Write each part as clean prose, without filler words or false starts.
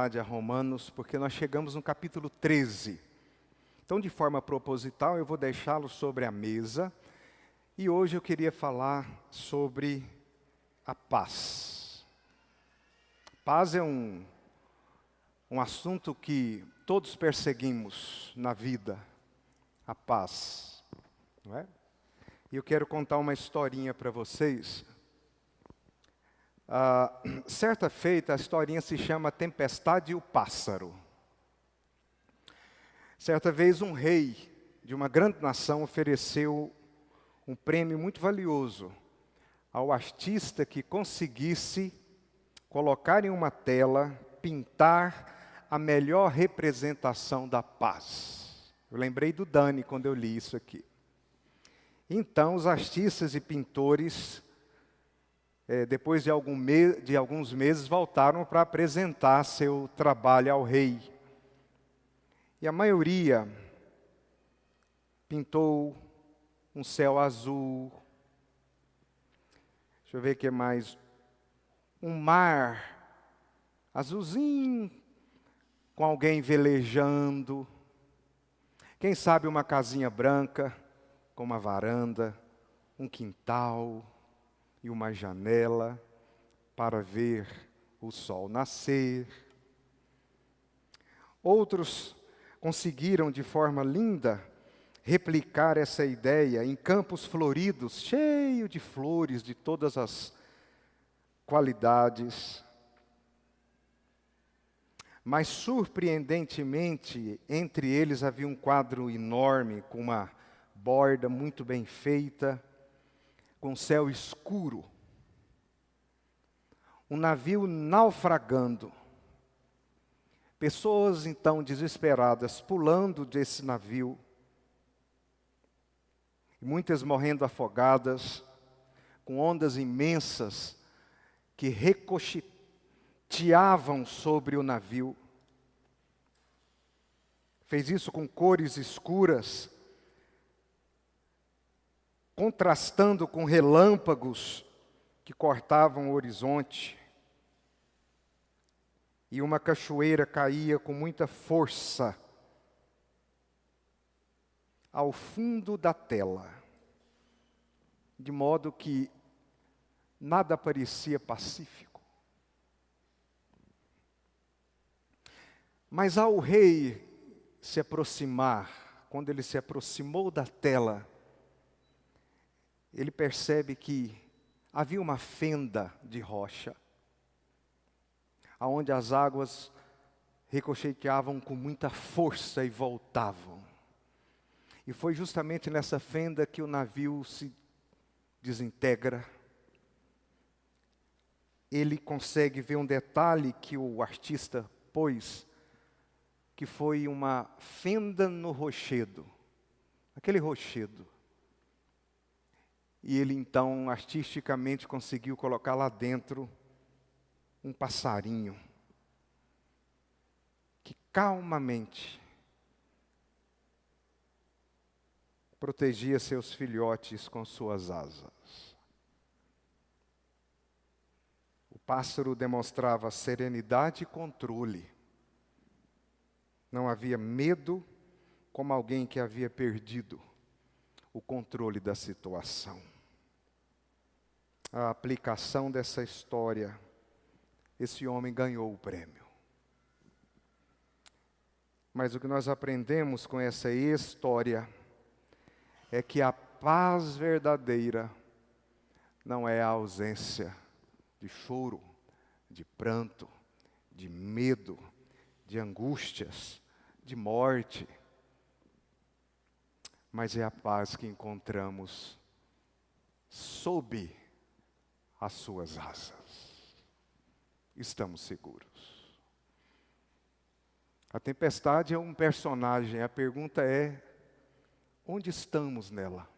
a Romanos, porque nós chegamos no capítulo 13. Então, de forma proposital, eu vou deixá-lo sobre a mesa. E hoje eu queria falar sobre a paz. Paz é um assunto que todos perseguimos na vida. A paz, não é? E eu quero contar uma historinha para vocês. Certa feita, a historinha se chama Tempestade e o Pássaro. Certa vez, um rei de uma grande nação ofereceu um prêmio muito valioso ao artista que conseguisse colocar em uma tela, pintar a melhor representação da paz. Eu lembrei do Dani quando eu li isso aqui. Então, os artistas e pintores, depois de alguns meses, voltaram para apresentar seu trabalho ao rei. E a maioria pintou um céu azul. Deixa eu ver o que mais. Um mar azulzinho, com alguém velejando. Quem sabe uma casinha branca, com uma varanda, um quintal e uma janela para ver o sol nascer. Outros conseguiram, de forma linda, replicar essa ideia em campos floridos, cheio de flores de todas as qualidades. Mas, surpreendentemente, entre eles havia um quadro enorme, com uma borda muito bem feita, com céu escuro. Um navio naufragando. Pessoas, então, desesperadas, pulando desse navio. Muitas morrendo afogadas, com ondas imensas que ricocheteavam sobre o navio. Fez isso com cores escuras, contrastando com relâmpagos que cortavam o horizonte. E uma cachoeira caía com muita força ao fundo da tela, de modo que nada parecia pacífico. Mas ao rei se aproximar, quando ele se aproximou da tela, ele percebe que havia uma fenda de rocha, aonde as águas ricocheteavam com muita força e voltavam. E foi justamente nessa fenda que o navio se desintegra. Ele consegue ver um detalhe que o artista pôs, que foi uma fenda no rochedo, aquele rochedo. E ele então, artisticamente, conseguiu colocar lá dentro um passarinho, que calmamente protegia seus filhotes com suas asas. O pássaro demonstrava serenidade e controle. Não havia medo, como alguém que havia perdido o controle da situação. A aplicação dessa história, esse homem ganhou o prêmio. Mas o que nós aprendemos com essa história é que a paz verdadeira não é a ausência de choro, de pranto, de medo, de angústias, de morte, mas é a paz que encontramos sob as suas asas. Estamos seguros. A tempestade é um personagem, a pergunta é: onde estamos nela?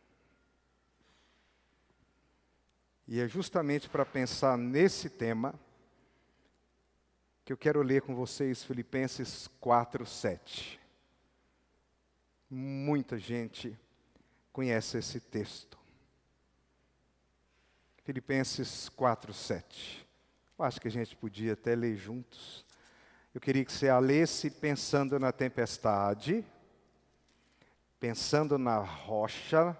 E é justamente para pensar nesse tema que eu quero ler com vocês Filipenses 4:7. Muita gente conhece esse texto. Filipenses 4:7. Eu acho que a gente podia até ler juntos. Eu queria que você a lesse pensando na tempestade, pensando na rocha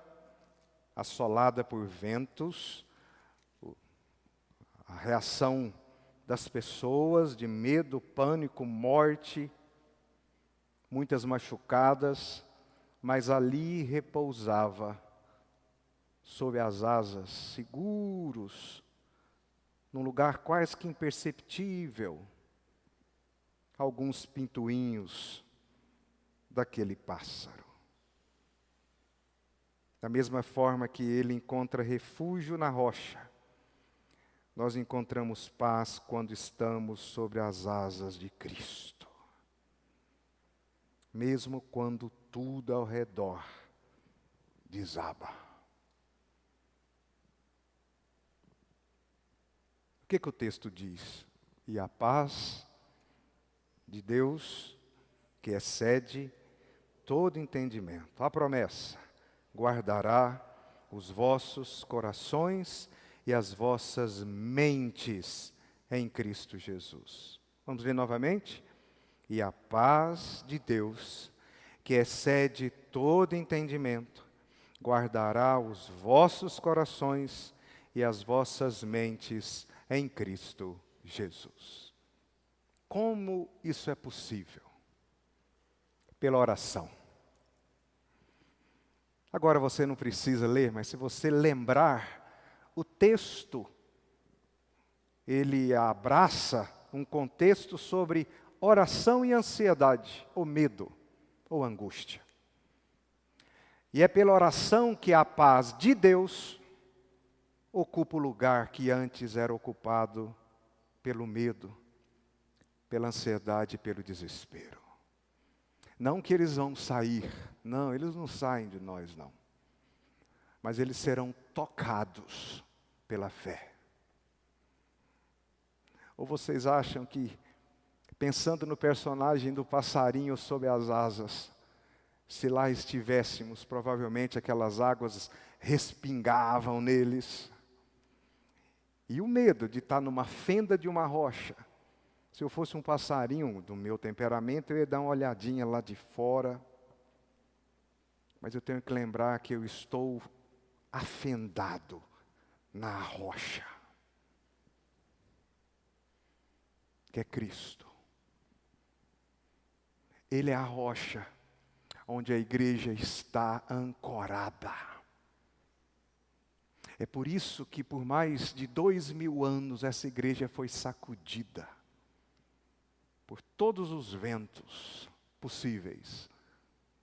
assolada por ventos, a reação das pessoas de medo, pânico, morte, muitas machucadas, mas ali repousava sob as asas, seguros, num lugar quase que imperceptível, alguns pintuinhos daquele pássaro. Da mesma forma que ele encontra refúgio na rocha, nós encontramos paz quando estamos sobre as asas de Cristo. Mesmo quando tudo ao redor desaba. O que o texto diz? E a paz de Deus, que excede todo entendimento, a promessa, guardará os vossos corações e as vossas mentes em Cristo Jesus. Vamos ver novamente? E a paz de Deus, que excede todo entendimento, guardará os vossos corações e as vossas mentes em Cristo Jesus. Como isso é possível? Pela oração. Agora você não precisa ler, mas se você lembrar, o texto, ele abraça um contexto sobre oração e ansiedade, ou medo, ou angústia. E é pela oração que a paz de Deus ocupa o lugar que antes era ocupado pelo medo, pela ansiedade e pelo desespero. Não que eles vão sair, não, eles não saem de nós, não. Mas eles serão tocados pela fé. Ou vocês acham que, pensando no personagem do passarinho sob as asas, se lá estivéssemos, provavelmente aquelas águas respingavam neles. E o medo de estar numa fenda de uma rocha. Se eu fosse um passarinho do meu temperamento, eu ia dar uma olhadinha lá de fora. Mas eu tenho que lembrar que eu estou afendado na rocha, que é Cristo. Ele é a rocha onde a igreja está ancorada. É por isso que por mais de 2000 anos essa igreja foi sacudida por todos os ventos possíveis.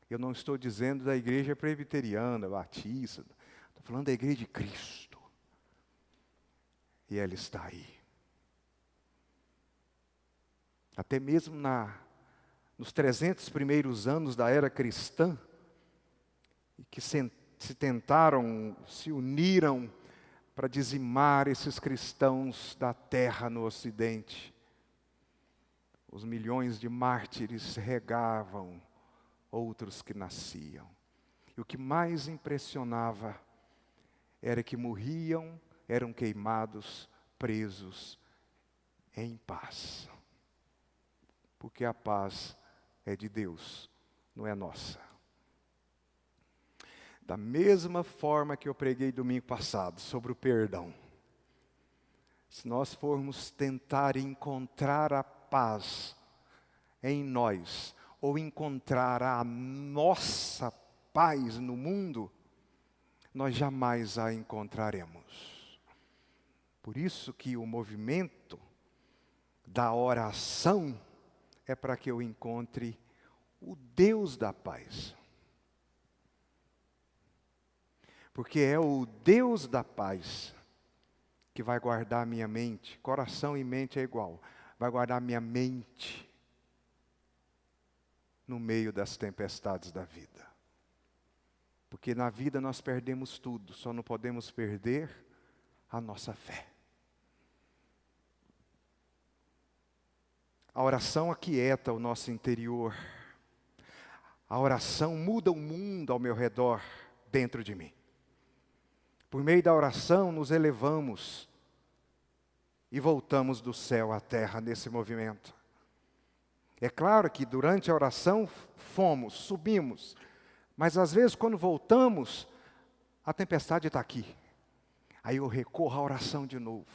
Eu não estou dizendo da igreja presbiteriana, batista, estou falando da igreja de Cristo. E ela está aí. Até mesmo nos 300 primeiros anos da era cristã, que se uniram para dizimar esses cristãos da terra no ocidente. Os milhões de mártires regavam outros que nasciam. E o que mais impressionava era que morriam, eram queimados, presos, em paz. Porque a paz é de Deus, não é nossa. Da mesma forma que eu preguei domingo passado sobre o perdão, se nós formos tentar encontrar a paz em nós, ou encontrar a nossa paz no mundo, nós jamais a encontraremos. Por isso que o movimento da oração é para que eu encontre o Deus da paz. Porque é o Deus da paz que vai guardar a minha mente. Coração e mente é igual. Vai guardar a minha mente no meio das tempestades da vida. Porque na vida nós perdemos tudo, só não podemos perder a nossa fé. A oração aquieta o nosso interior. A oração muda o mundo ao meu redor, dentro de mim. Por meio da oração nos elevamos e voltamos do céu à terra nesse movimento. É claro que durante a oração subimos, mas às vezes quando voltamos, a tempestade está aqui. Aí eu recorro à oração de novo,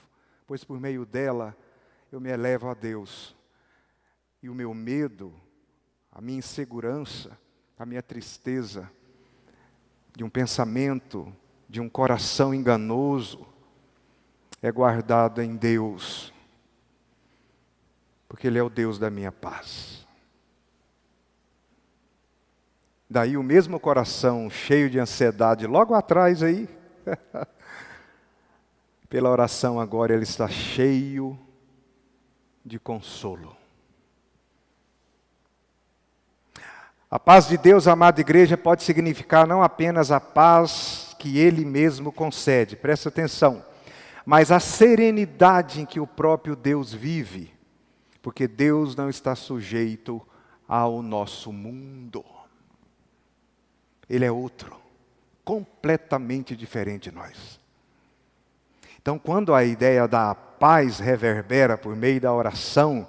pois por meio dela eu me elevo a Deus. E o meu medo, a minha insegurança, a minha tristeza, de um pensamento, de um coração enganoso, é guardado em Deus, porque Ele é o Deus da minha paz. Daí o mesmo coração cheio de ansiedade, logo atrás aí, pela oração agora ele está cheio de consolo. A paz de Deus, amada igreja, pode significar não apenas a paz que Ele mesmo concede, presta atenção, mas a serenidade em que o próprio Deus vive, porque Deus não está sujeito ao nosso mundo. Ele é outro, completamente diferente de nós. Então, quando a ideia da paz reverbera por meio da oração,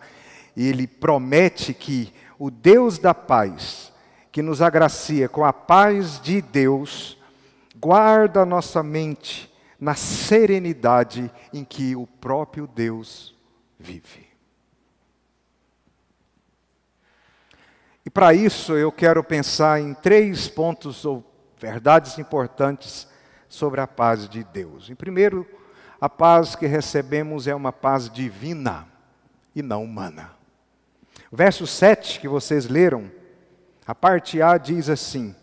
e Ele promete que o Deus da paz, que nos agracia com a paz de Deus, guarda a nossa mente na serenidade em que o próprio Deus vive. E para isso eu quero pensar em 3 pontos ou verdades importantes sobre a paz de Deus. Em primeiro, a paz que recebemos é uma paz divina e não humana. O verso 7 que vocês leram, a parte A diz assim: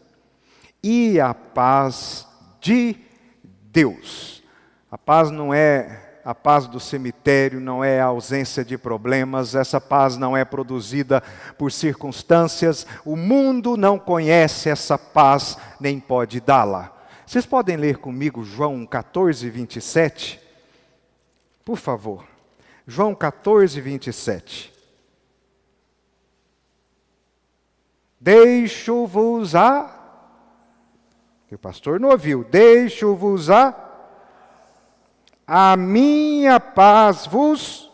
e a paz de Deus. A paz não é a paz do cemitério, não é a ausência de problemas, essa paz não é produzida por circunstâncias, o mundo não conhece essa paz, nem pode dá-la. Vocês podem ler comigo João 14, 27? Por favor. João 14, 27. Deixo-vos o pastor não ouviu. Deixo-vos a minha paz vos,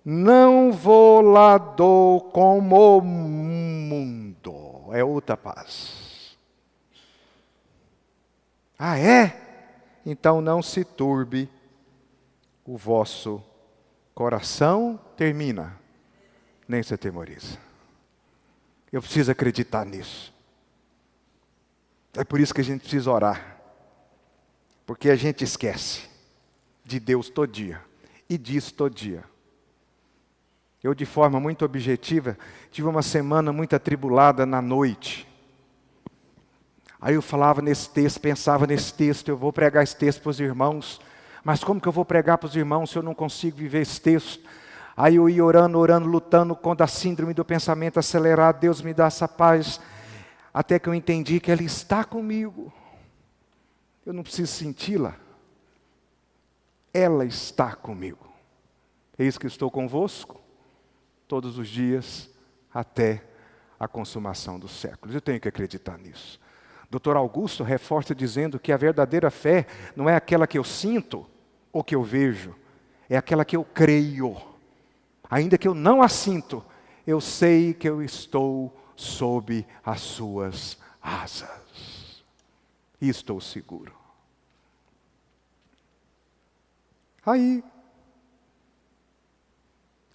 não vou lá dou como o mundo. É outra paz. Ah, é? Então não se turbe o vosso coração, termina, nem se atemoriza. Eu preciso acreditar nisso. É por isso que a gente precisa orar. Porque a gente esquece de Deus todo dia. E diz todo dia. Eu, de forma muito objetiva, tive uma semana muito atribulada na noite. Aí eu falava nesse texto, pensava nesse texto, eu vou pregar esse texto para os irmãos. Mas como que eu vou pregar para os irmãos se eu não consigo viver esse texto? Aí eu ia orando, lutando contra a síndrome do pensamento acelerado. Deus me dá essa paz. Até que eu entendi que ela está comigo. Eu não preciso senti-la. Ela está comigo. Eis que estou convosco todos os dias até a consumação dos séculos. Eu tenho que acreditar nisso. Dr. Augusto reforça dizendo que a verdadeira fé não é aquela que eu sinto ou que eu vejo, é aquela que eu creio. Ainda que eu não a sinto, eu sei que eu estou sob as suas asas. E estou seguro. Aí,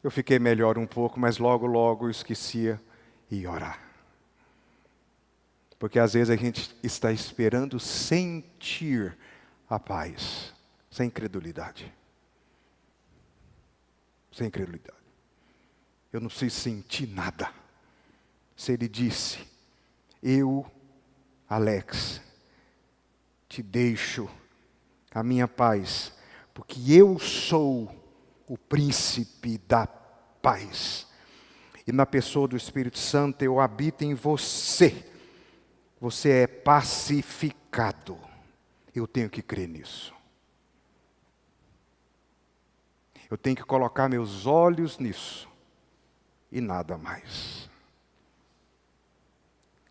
eu fiquei melhor um pouco, mas logo eu esquecia e orar. Porque às vezes a gente está esperando sentir a paz, sem credulidade. Sem credulidade. Eu não preciso sentir nada. Se Ele disse, eu, Alex, te deixo a minha paz, porque eu sou o príncipe da paz. E na pessoa do Espírito Santo eu habito em você. Você é pacificado. Eu tenho que crer nisso. Eu tenho que colocar meus olhos nisso. E nada mais.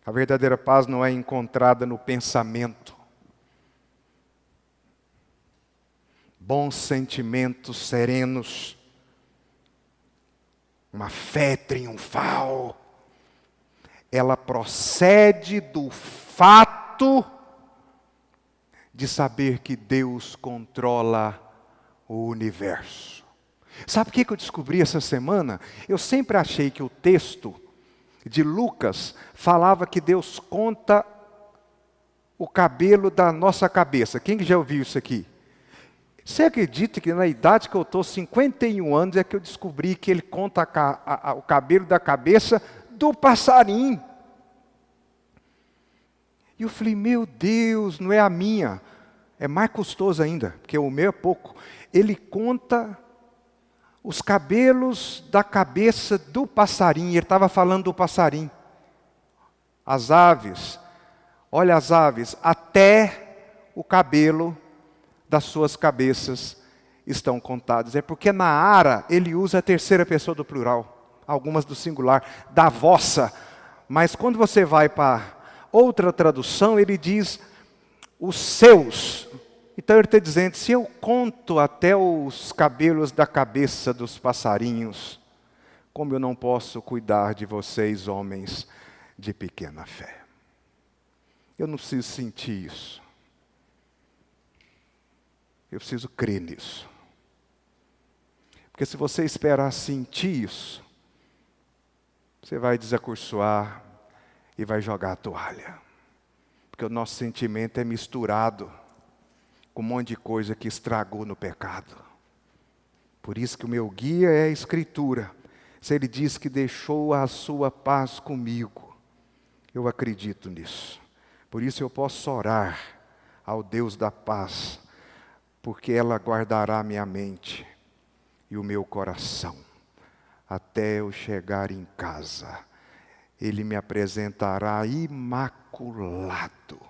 A verdadeira paz não é encontrada no pensamento. Bons sentimentos serenos uma fé triunfal. Ela procede do fato de saber que Deus controla o universo. Sabe o que eu descobri essa semana? Eu sempre achei que o texto de Lucas falava que Deus conta o cabelo da nossa cabeça. Quem já ouviu isso aqui? Você acredita que na idade que eu estou, 51 anos, é que eu descobri que ele conta o cabelo da cabeça do passarinho? E eu falei, meu Deus, não é a minha. É mais custoso ainda, porque o meu é pouco. Ele conta os cabelos da cabeça do passarinho. Ele estava falando do passarinho. As aves, olha as aves, até o cabelo das suas cabeças estão contados. É porque na Ara ele usa a terceira pessoa do plural, algumas do singular, da vossa. Mas quando você vai para outra tradução, ele diz os seus. Então ele está dizendo, se eu conto até os cabelos da cabeça dos passarinhos, como eu não posso cuidar de vocês, homens de pequena fé? Eu não preciso sentir isso. Eu preciso crer nisso. Porque se você esperar sentir isso, você vai desacursoar e vai jogar a toalha. Porque o nosso sentimento é misturado com um monte de coisa que estragou no pecado. Por isso que o meu guia é a Escritura. Se ele diz que deixou a sua paz comigo, eu acredito nisso. Por isso eu posso orar ao Deus da paz, porque ela guardará minha mente e o meu coração, até eu chegar em casa. Ele me apresentará imaculado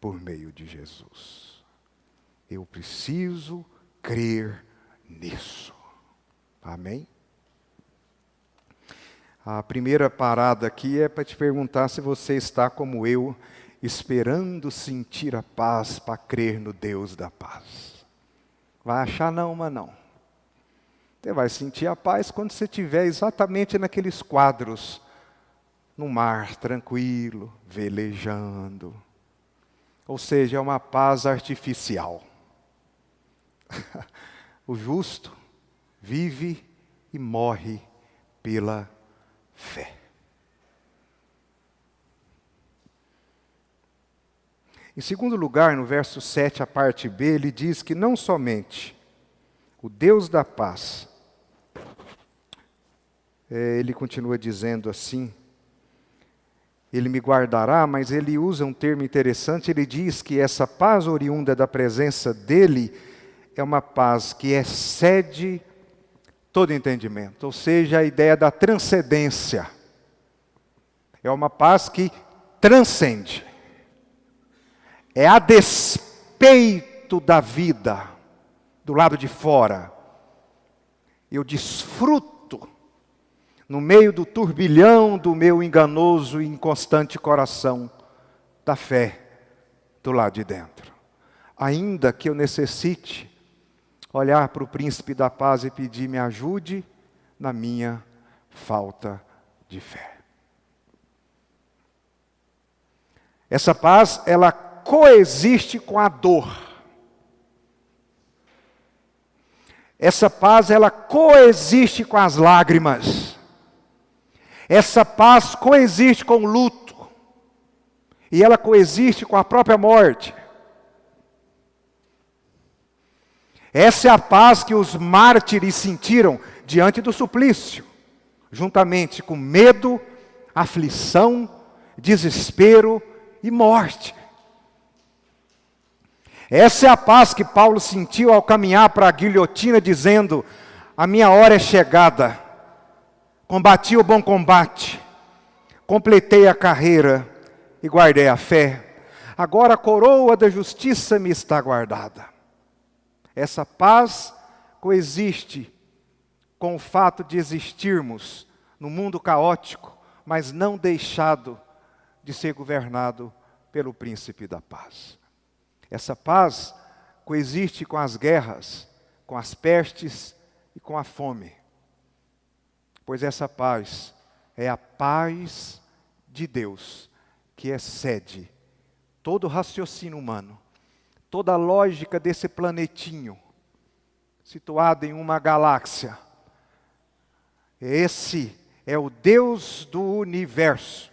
por meio de Jesus. Eu preciso crer nisso. Amém? A primeira parada aqui é para te perguntar se você está como eu, esperando sentir a paz para crer no Deus da paz. Vai achar não, mas não. Você vai sentir a paz quando você estiver exatamente naqueles quadros, no mar, tranquilo, velejando. Ou seja, é uma paz artificial. O justo vive e morre pela fé. Em segundo lugar, no verso 7, a parte B, ele diz que não somente o Deus da paz, ele continua dizendo assim, ele me guardará, mas ele usa um termo interessante, ele diz que essa paz oriunda da presença dele é uma paz que excede todo entendimento, ou seja, a ideia da transcendência. É uma paz que transcende. É a despeito da vida, do lado de fora. Eu desfruto, no meio do turbilhão do meu enganoso e inconstante coração, da fé do lado de dentro. Ainda que eu necessite olhar para o príncipe da paz e pedir, me ajude na minha falta de fé. Essa paz, ela coexiste com a dor. Essa paz, ela coexiste com as lágrimas. Essa paz coexiste com o luto. E ela coexiste com a própria morte. Essa é a paz que os mártires sentiram diante do suplício, juntamente com medo, aflição, desespero e morte. Essa é a paz que Paulo sentiu ao caminhar para a guilhotina, dizendo, a minha hora é chegada, combati o bom combate, completei a carreira e guardei a fé. Agora a coroa da justiça me está guardada. Essa paz coexiste com o fato de existirmos no mundo caótico, mas não deixado de ser governado pelo príncipe da paz. Essa paz coexiste com as guerras, com as pestes e com a fome. pois essa paz é a paz de Deus, que excede todo o raciocínio humano, toda a lógica desse planetinho, situado em uma galáxia. Esse é o Deus do universo,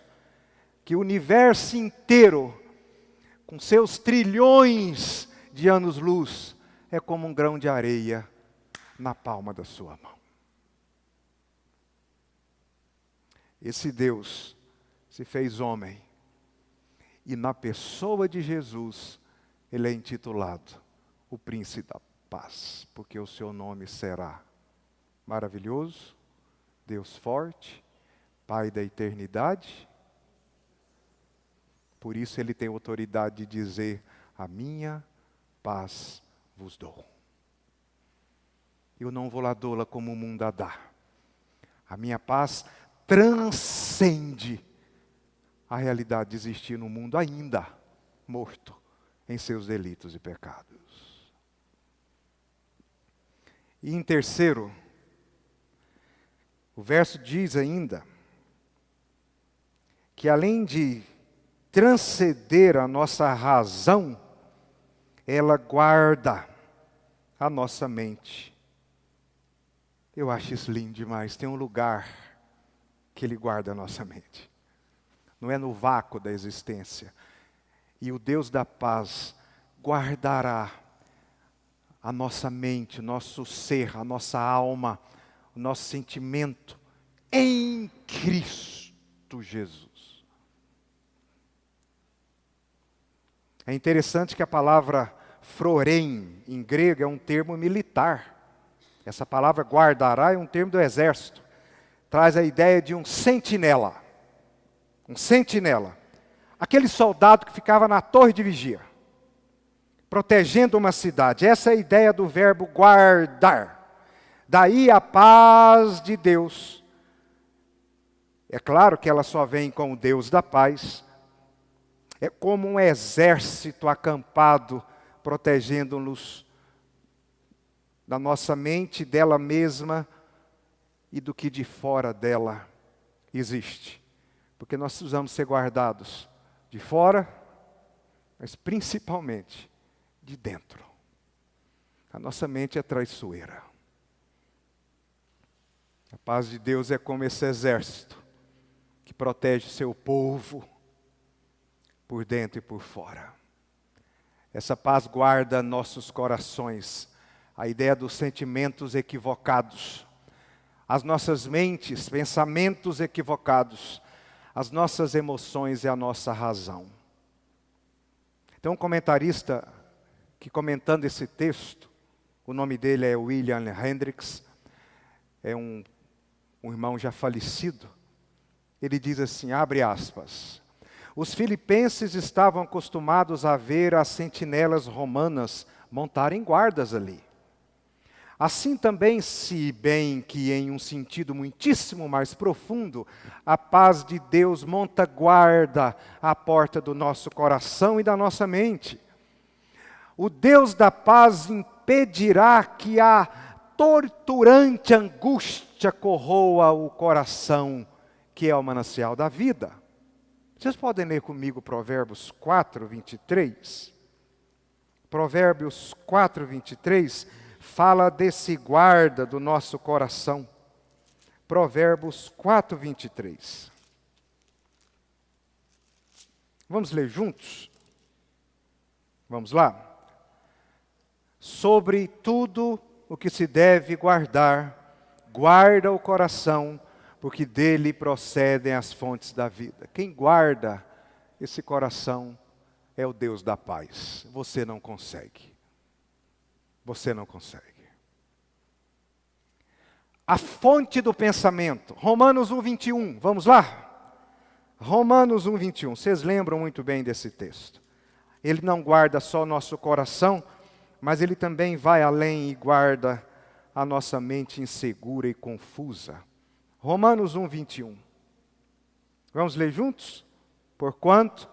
que o universo inteiro, com seus trilhões de anos-luz, é como um grão de areia na palma da sua mão. Esse Deus se fez homem, e na pessoa de Jesus, ele é intitulado o Príncipe da Paz, porque o seu nome será maravilhoso, Deus forte, Pai da eternidade. Por isso ele tem autoridade de dizer: a minha paz vos dou. Eu não vou lá dou-la como o mundo a dá. A minha paz transcende a realidade de existir no mundo ainda morto em seus delitos e pecados. E em terceiro, o verso diz ainda que além de transcender a nossa razão, ela guarda a nossa mente. Eu acho isso lindo demais. Tem um lugar que ele guarda a nossa mente. Não é no vácuo da existência. E o Deus da paz guardará a nossa mente, o nosso ser, a nossa alma, o nosso sentimento em Cristo Jesus. É interessante que a palavra frorém, em grego, é um termo militar. Essa palavra guardará é um termo do exército. Traz a ideia de um sentinela. Um sentinela. Aquele soldado que ficava na torre de vigia, protegendo uma cidade. Essa é a ideia do verbo guardar. Daí a paz de Deus. É claro que ela só vem com o Deus da paz. É como um exército acampado, protegendo-nos da nossa mente, dela mesma e do que de fora dela existe. Porque nós precisamos ser guardados de fora, mas principalmente de dentro. A nossa mente é traiçoeira. A paz de Deus é como esse exército que protege seu povo por dentro e por fora. Essa paz guarda nossos corações, a ideia dos sentimentos equivocados, as nossas mentes, pensamentos equivocados, as nossas emoções e a nossa razão. Então, um comentarista que, comentando esse texto, o nome dele é William Hendricks, é um irmão já falecido, ele diz assim, abre aspas: os filipenses estavam acostumados a ver as sentinelas romanas montarem guardas ali. Assim também, se bem que em um sentido muitíssimo mais profundo, a paz de Deus monta guarda à porta do nosso coração e da nossa mente. O Deus da paz impedirá que a torturante angústia corroa o coração, que é o manancial da vida. Vocês podem ler comigo Provérbios 4, 23? Provérbios 4, 23 fala desse guarda do nosso coração. Provérbios 4, 23. Vamos ler juntos? Vamos lá? Sobre tudo o que se deve guardar, guarda o coração, porque dele procedem as fontes da vida. Quem guarda esse coração é o Deus da paz. Você não consegue. Você não consegue. A fonte do pensamento. Romanos 1, 21. Vamos lá? Romanos 1, 21. Vocês lembram muito bem desse texto. Ele não guarda só o nosso coração, mas ele também vai além e guarda a nossa mente insegura e confusa. Romanos 1, 21. Vamos ler juntos? Porquanto,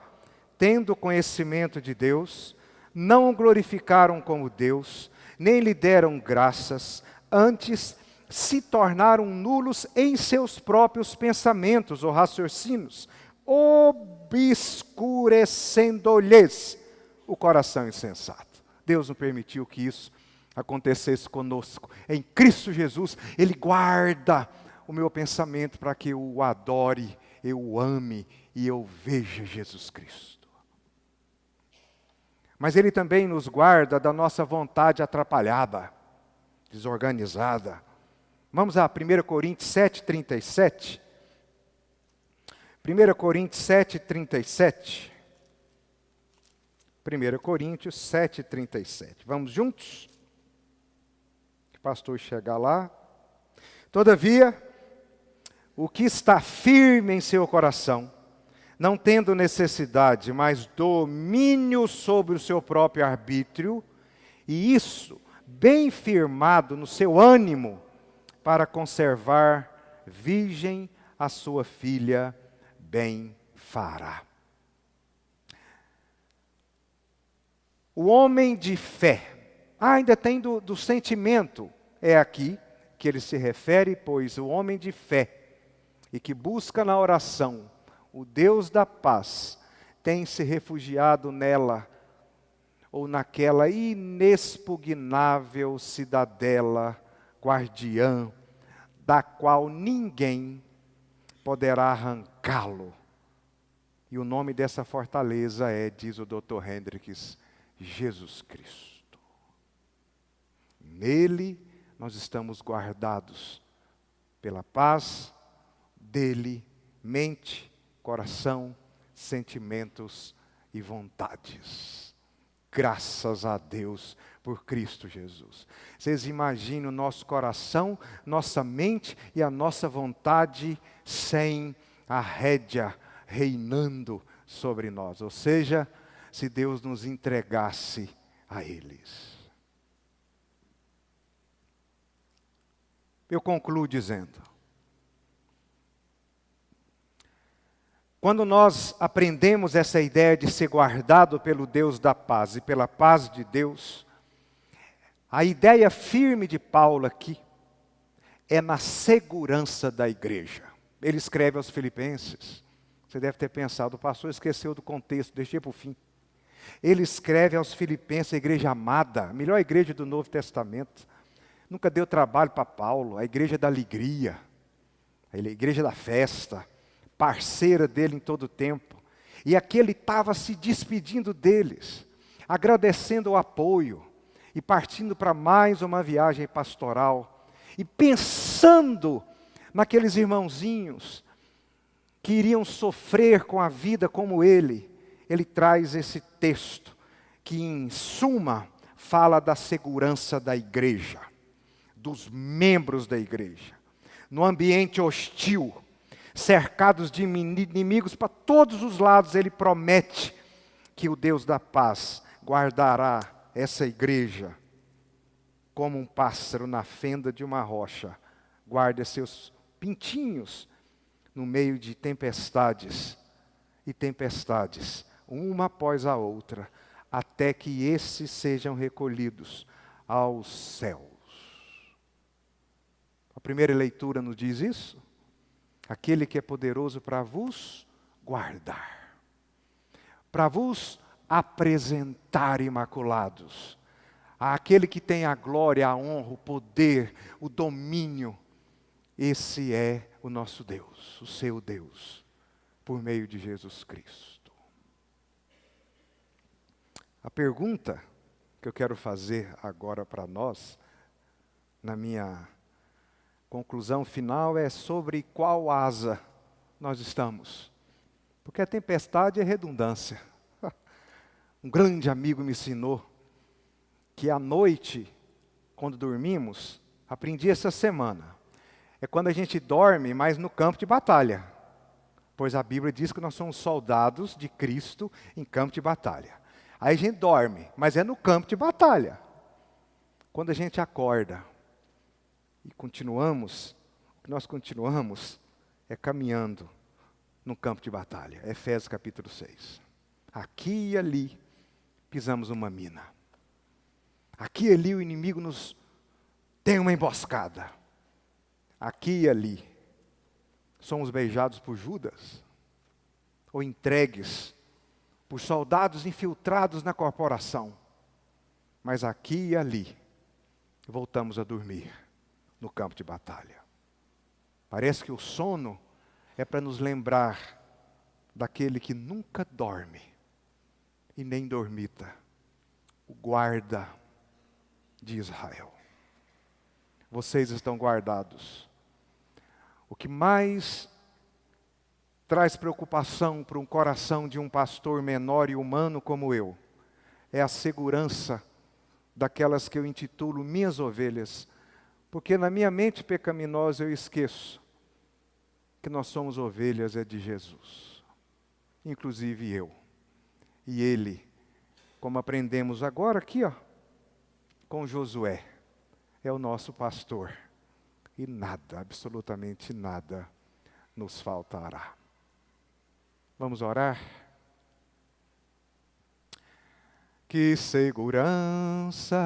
tendo conhecimento de Deus, não o glorificaram como Deus, nem lhe deram graças, antes se tornaram nulos em seus próprios pensamentos ou raciocínios, obscurecendo-lhes o coração insensato. Deus não permitiu que isso acontecesse conosco. Em Cristo Jesus, Ele guarda o meu pensamento para que eu o adore, eu o ame e eu veja Jesus Cristo. Mas Ele também nos guarda da nossa vontade atrapalhada, desorganizada. Vamos a 1 Coríntios 7,37. 1 Coríntios 7,37. 1 Coríntios 7,37. Vamos juntos? O pastor chegar lá. Todavia, o que está firme em seu coração, não tendo necessidade, mas domínio sobre o seu próprio arbítrio, e isso bem firmado no seu ânimo, para conservar virgem a sua filha, bem fará. O homem de fé, ainda tem do sentimento, é aqui que ele se refere, pois o homem de fé, e que busca na oração o Deus da paz, tem se refugiado nela, ou naquela inexpugnável cidadela, guardiã, da qual ninguém poderá arrancá-lo. E o nome dessa fortaleza é, diz o Dr. Hendricks, Jesus Cristo. Nele nós estamos guardados pela paz dele, mente, coração, sentimentos e vontades. Graças a Deus por Cristo Jesus. Vocês imaginem o nosso coração, nossa mente e a nossa vontade sem a rédea reinando sobre nós. Ou seja, se Deus nos entregasse a eles. Eu concluo dizendo, quando nós aprendemos essa ideia de ser guardado pelo Deus da paz e pela paz de Deus, a ideia firme de Paulo aqui é na segurança da igreja. Ele escreve aos Filipenses, você deve ter pensado, o pastor esqueceu do contexto, deixei para o fim. Ele escreve aos Filipenses, a igreja amada, a melhor igreja do Novo Testamento. Nunca deu trabalho para Paulo, a igreja da alegria, a igreja da festa, parceira dele em todo o tempo. E aqui ele estava se despedindo deles, agradecendo o apoio e partindo para mais uma viagem pastoral. E pensando naqueles irmãozinhos que iriam sofrer com a vida como ele traz esse texto que, em suma, fala da segurança da igreja, dos membros da igreja, no ambiente hostil, cercados de inimigos para todos os lados. Ele promete que o Deus da paz guardará essa igreja como um pássaro na fenda de uma rocha, guarda seus pintinhos no meio de tempestades e tempestades, uma após a outra, até que esses sejam recolhidos aos céus. A primeira leitura nos diz isso. Aquele que é poderoso para vos guardar, para vos apresentar imaculados, aquele que tem a glória, a honra, o poder, o domínio. Esse é o nosso Deus, o seu Deus, por meio de Jesus Cristo. A pergunta que eu quero fazer agora para nós, na minha conclusão final, é sobre qual asa nós estamos. Porque a tempestade é redundância. Um grande amigo me ensinou que à noite, quando dormimos, aprendi essa semana, é quando a gente dorme, mas no campo de batalha. Pois a Bíblia diz que nós somos soldados de Cristo em campo de batalha. Aí a gente dorme, mas é no campo de batalha. Quando a gente acorda e continuamos, o que nós continuamos é caminhando no campo de batalha. Efésios capítulo 6. Aqui e ali pisamos uma mina. Aqui e ali o inimigo nos tem uma emboscada. aqui e ali, somos beijados por Judas, ou entregues por soldados infiltrados na corporação, mas aqui e ali, voltamos a dormir no campo de batalha. Parece que o sono é para nos lembrar daquele que nunca dorme e nem dormita, o guarda de Israel. Vocês estão guardados. O que mais traz preocupação para um coração de um pastor menor e humano como eu é a segurança daquelas que eu intitulo minhas ovelhas, porque na minha mente pecaminosa eu esqueço que nós somos ovelhas de Jesus, inclusive eu. E ele, como aprendemos agora aqui, com Josué, é o nosso pastor. E nada, absolutamente nada, nos faltará. Vamos orar? Que segurança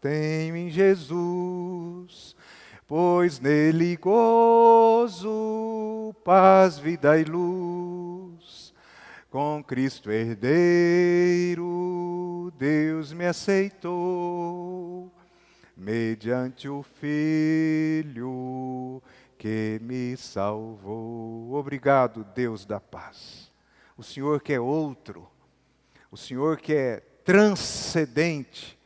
tenho em Jesus, pois nele gozo, paz, vida e luz. Com Cristo herdeiro, Deus me aceitou, mediante o Filho que me salvou. Obrigado, Deus da paz. O Senhor que é outro, o Senhor que é transcendente,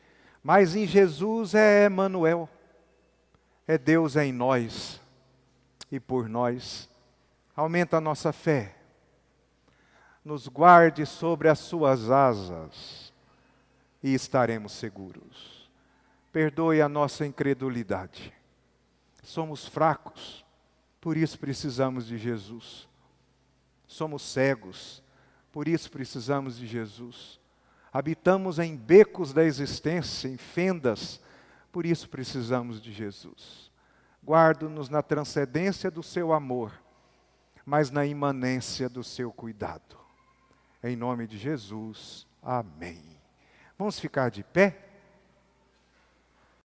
mas em Jesus é Emanuel, é Deus em nós e por nós. Aumenta a nossa fé, nos guarde sobre as suas asas e estaremos seguros. Perdoe a nossa incredulidade. Somos fracos, por isso precisamos de Jesus. Somos cegos, por isso precisamos de Jesus. Habitamos em becos da existência, em fendas, por isso precisamos de Jesus. Guarda-nos na transcendência do seu amor, mas na imanência do seu cuidado. Em nome de Jesus, amém. Vamos ficar de pé?